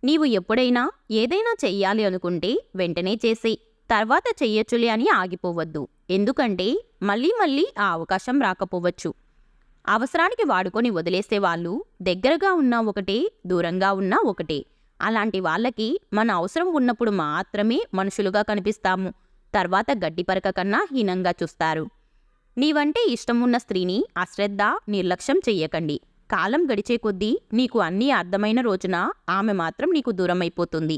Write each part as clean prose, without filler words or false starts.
నీవు ఎప్పుడైనా ఏదైనా చెయ్యాలి అనుకుంటే వెంటనే చేసేయ్. తర్వాత చెయ్యొచ్చులే అని ఆగిపోవద్దు. ఎందుకంటే మళ్ళీ మళ్ళీ ఆ అవకాశం రాకపోవచ్చు. అవసరానికి వాడుకొని వదిలేసేవాళ్ళు దగ్గరగా ఉన్నా ఒకటే, దూరంగా ఉన్నా ఒకటే. అలాంటి వాళ్ళకి మన అవసరం ఉన్నప్పుడు మాత్రమే మనుషులుగా కనిపిస్తాము. తర్వాత గడ్డిపరక కన్నా హీనంగా చూస్తారు. నీవంటే ఇష్టమున్న స్త్రీని అశ్రద్ధ, నిర్లక్ష్యం చెయ్యకండి. కాలం గడిచే కొద్దీ నీకు అన్నీ అర్థమైన రోజున ఆమె మాత్రం నీకు దూరమైపోతుంది.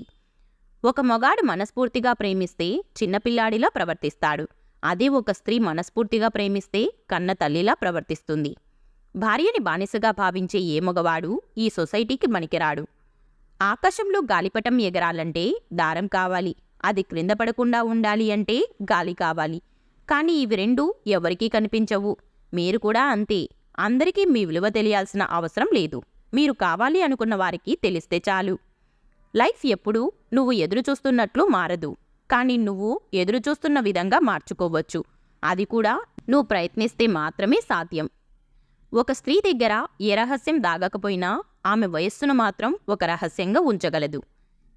ఒక మొగాడు మనస్ఫూర్తిగా ప్రేమిస్తే చిన్నపిల్లాడిలా ప్రవర్తిస్తాడు. అదే ఒక స్త్రీ మనస్ఫూర్తిగా ప్రేమిస్తే కన్న తల్లిలా ప్రవర్తిస్తుంది. భార్యని బానిసగా భావించే ఏ మగవాడు ఈ సొసైటీకి పనికిరాడు. ఆకాశంలో గాలిపటం ఎగరాలంటే దారం కావాలి. అది క్రింద పడకుండా ఉండాలి అంటే గాలి కావాలి. కానీ ఇవి రెండూ ఎవరికీ కనిపించవు. మీరు కూడా అంతే. అందరికీ మీ విలువ తెలియాల్సిన అవసరం లేదు. మీరు కావాలి అనుకున్న వారికి తెలిస్తే చాలు. లైఫ్ ఎప్పుడూ నువ్వు ఎదురుచూస్తున్నట్లు మారదు. కానీ నువ్వు ఎదురుచూస్తున్న విధంగా మార్చుకోవచ్చు. అది కూడా నువ్వు ప్రయత్నిస్తే మాత్రమే సాధ్యం. ఒక స్త్రీ దగ్గర ఏ రహస్యం దాగకపోయినా ఆమె వయస్సును మాత్రం ఒక రహస్యంగా ఉంచగలదు.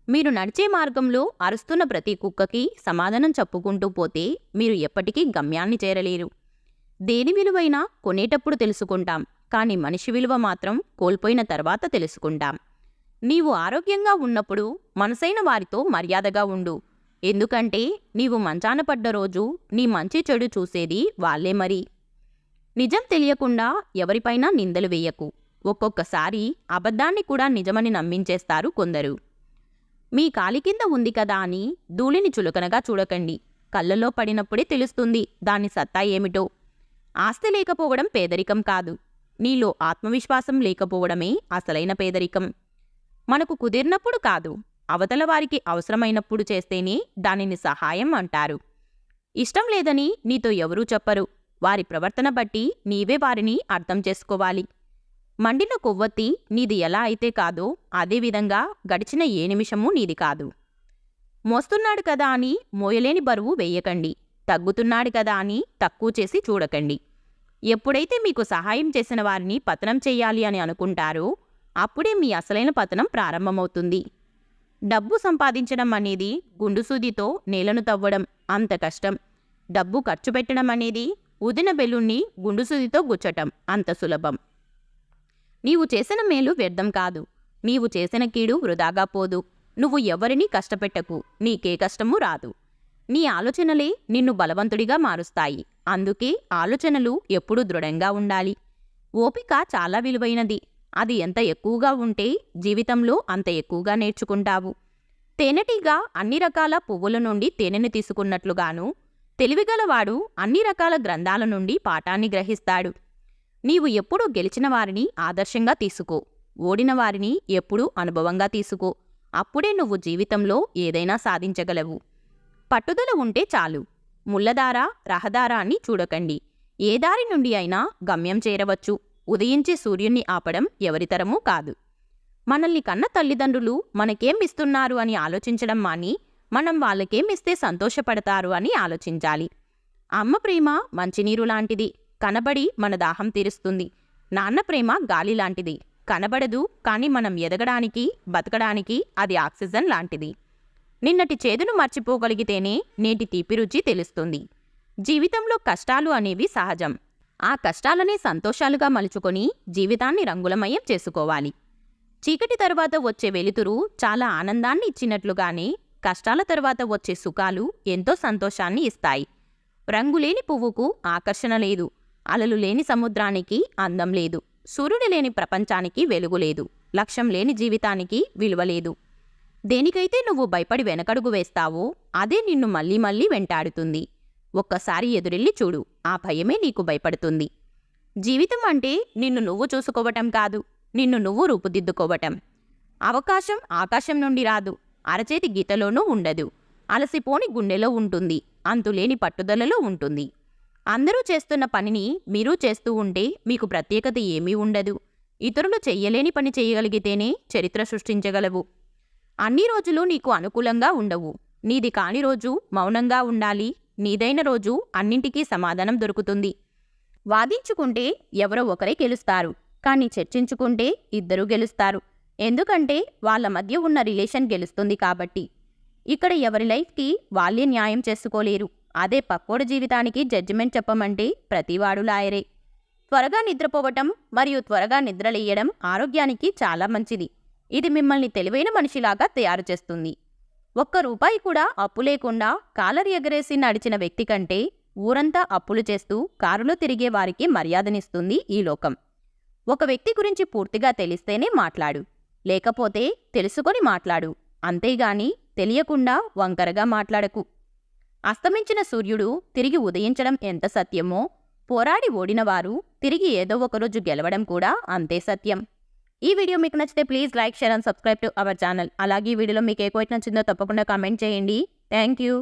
మీరు నడిచే మార్గంలో అరుస్తున్న ప్రతి కుక్కకి సమాధానం చెప్పుకుంటూ పోతే మీరు ఎప్పటికీ గమ్యాన్ని చేరలేరు. దేని విలువైనా కొనేటప్పుడు తెలుసుకుంటాం, కానీ మనిషి విలువ మాత్రం కోల్పోయిన తర్వాత తెలుసుకుంటాం. నీవు ఆరోగ్యంగా ఉన్నప్పుడు మనసైన వారితో మర్యాదగా ఉండు. ఎందుకంటే నీవు మంచాన పడ్డ రోజు నీ మంచి చెడు చూసేది వాళ్లే మరి. నిజం తెలియకుండా ఎవరిపైనా నిందలు వేయకు. ఒక్కొక్కసారి అబద్ధాన్ని కూడా నిజమని నమ్మించేస్తారు కొందరు. మీ కాలి కింద ఉంది కదా అని ధూళిని చులకనగా చూడకండి. కళ్ళలో పడినప్పుడే తెలుస్తుంది దాని సత్తా ఏమిటో. ఆస్తి లేకపోవడం పేదరికం కాదు. నీలో ఆత్మవిశ్వాసం లేకపోవడమే అసలైన పేదరికం. మనకు కుదిరినప్పుడు కాదు, అవతల వారికి అవసరమైనప్పుడు చేస్తేనే దానిని సహాయం అంటారు. ఇష్టం లేదని నీతో ఎవరూ చెప్పరు. వారి ప్రవర్తన బట్టి నీవే వారిని అర్థం చేసుకోవాలి. మండిన కొవ్వొత్తి నీది ఎలా అయితే కాదో అదేవిధంగా గడిచిన ఏ నిమిషమూ నీది కాదు. మోస్తున్నాడు కదా అని మోయలేని బరువు వేయకండి. తగ్గుతున్నాడు కదా అని తక్కువ చేసి చూడకండి. ఎప్పుడైతే మీకు సహాయం చేసిన వారిని పతనం చెయ్యాలి అని అనుకుంటారో అప్పుడే మీ అసలైన పతనం ప్రారంభమవుతుంది. డబ్బు సంపాదించడం అనేది గుండుసూదితో నేలను తవ్వడం అంత కష్టం. డబ్బు ఖర్చు పెట్టడం అనేది ఉదిన బెలూన్ని గుండుసూదితో గుచ్చటం అంత సులభం. నీవు చేసిన మేలు వ్యర్థం కాదు. నీవు చేసిన కీడు వృధాగా పోదు. నువ్వు ఎవరినీ కష్టపెట్టకు, నీకే కష్టమూ రాదు. నీ ఆలోచనలే నిన్ను బలవంతుడిగా మారుస్తాయి. అందుకే ఆలోచనలు ఎప్పుడూ దృఢంగా ఉండాలి. ఓపిక చాలా విలువైనది. అది ఎంత ఎక్కువగా ఉంటే జీవితంలో అంత ఎక్కువగా నేర్చుకుంటావు. తేనెటీగ అన్ని రకాల పువ్వుల నుండి తేనెను తీసుకున్నట్లుగాను తెలివిగలవాడు అన్ని రకాల గ్రంథాల నుండి పాఠాన్ని గ్రహిస్తాడు. నీవు ఎప్పుడూ గెలిచిన వారిని ఆదర్శంగా తీసుకో. ఓడిన వారిని ఎప్పుడూ అనుభవంగా తీసుకో. అప్పుడే నువ్వు జీవితంలో ఏదైనా సాధించగలవు. పట్టుదల ఉంటే చాలు. ముళ్ళదార రహదార అని చూడకండి. ఏ దారి నుండి అయినా గమ్యం చేరవచ్చు. ఉదయించే సూర్యుణ్ణి ఆపడం ఎవరితరమూ కాదు. మనల్ని కన్న తల్లిదండ్రులు మనకేం ఇస్తున్నారు అని ఆలోచించడం మాని మనం వాళ్ళకేం ఇస్తే సంతోషపడతారు అని ఆలోచించాలి. అమ్మ ప్రేమ మంచినీరు లాంటిది. కనబడి మన దాహం తీరుస్తుంది. నాన్న ప్రేమ గాలి లాంటిది. కనబడదు, కానీ మనం ఎదగడానికి బతకడానికి అది ఆక్సిజన్ లాంటిది. నిన్నటి చేదును మర్చిపోగలిగితేనే నేటి తీపి రుచి తెలుస్తుంది. జీవితంలో కష్టాలు అనేవి సహజం. ఆ కష్టాలనే సంతోషాలుగా మలుచుకొని జీవితాన్ని రంగులమయం చేసుకోవాలి. చీకటి తర్వాత వచ్చే వెలుతురు చాలా ఆనందాన్ని ఇచ్చినట్లుగానే కష్టాల తర్వాత వచ్చే సుఖాలు ఎంతో సంతోషాన్ని ఇస్తాయి. రంగులేని పువ్వుకు ఆకర్షణ లేదు. అలలు లేని సముద్రానికి అందం లేదు. సూర్యుడు లేని ప్రపంచానికి వెలుగు లేదు. లక్ష్యం లేని జీవితానికి విలువ లేదు. దేనికైతే నువ్వు భయపడి వెనకడుగు వేస్తావో అదే నిన్ను మళ్ళీ మళ్ళీ వెంటాడుతుంది. ఒక్కసారి ఎదురెళ్ళి చూడు, ఆ భయమే నీకు భయపడుతుంది. జీవితం అంటే నిన్ను నువ్వు చూసుకోవటం కాదు, నిన్ను నువ్వు రూపుదిద్దుకోవటం. అవకాశం ఆకాశం నుండి రాదు, అరచేతి గీతలోనూ ఉండదు. అలసిపోని గుండెలో ఉంటుంది, అంతులేని పట్టుదలలో ఉంటుంది. అందరూ చేస్తున్న పనిని మీరు చేస్తూ ఉంటే మీకు ప్రత్యేకత ఏమీ ఉండదు. ఇతరులు చెయ్యలేని పని చేయగలిగితేనే చరిత్ర సృష్టించగలవు. అన్ని రోజులు నీకు అనుకూలంగా ఉండవు. నీది కాని రోజు మౌనంగా ఉండాలి. నీదైన రోజు అన్నింటికీ సమాధానం దొరుకుతుంది. వాదించుకుంటే ఎవరో ఒకరే గెలుస్తారు, కానీ చర్చించుకుంటే ఇద్దరూ గెలుస్తారు. ఎందుకంటే వాళ్ళ మధ్య ఉన్న రిలేషన్ గెలుస్తుంది కాబట్టి. ఇక్కడ ఎవరి లైఫ్కి వాళ్ళే న్యాయం చేసుకోలేరు. అదే పక్కోడి జీవితానికి జడ్జిమెంట్ చెప్పమంటే ప్రతివాడు లాయరే. త్వరగా నిద్రపోవటం మరియు త్వరగా నిద్రలేయడం ఆరోగ్యానికి చాలా మంచిది. ఇది మిమ్మల్ని తెలివైన మనిషిలాగా తయారు చేస్తుంది. ₹1 కూడా అప్పు లేకుండా కాలర్ ఎగరేసి నడిచిన వ్యక్తి కంటే ఊరంతా అప్పులు చేస్తూ కారులో తిరిగే వారికి మర్యాదనిస్తుంది ఈ లోకం. ఒక వ్యక్తి గురించి పూర్తిగా తెలిస్తేనే మాట్లాడు, లేకపోతే తెలుసుకొని మాట్లాడు. అంతేగాని తెలియకుండా వంకరగా మాట్లాడకు. అస్తమించిన సూర్యుడు తిరిగి ఉదయించడం ఎంత సత్యమో, పోరాడి ఓడినవారు తిరిగి ఏదో ఒకరోజు గెలవడం కూడా అంతే సత్యం. ఈ వీడియో మీకు నచ్చితే please like, share and subscribe to our channel. అలాగే ఈ వీడియోలో మీకు ఏ క్వశ్చన్ నచ్చిందో తప్పకుండా కామెంట్ చేయండి. Thank you.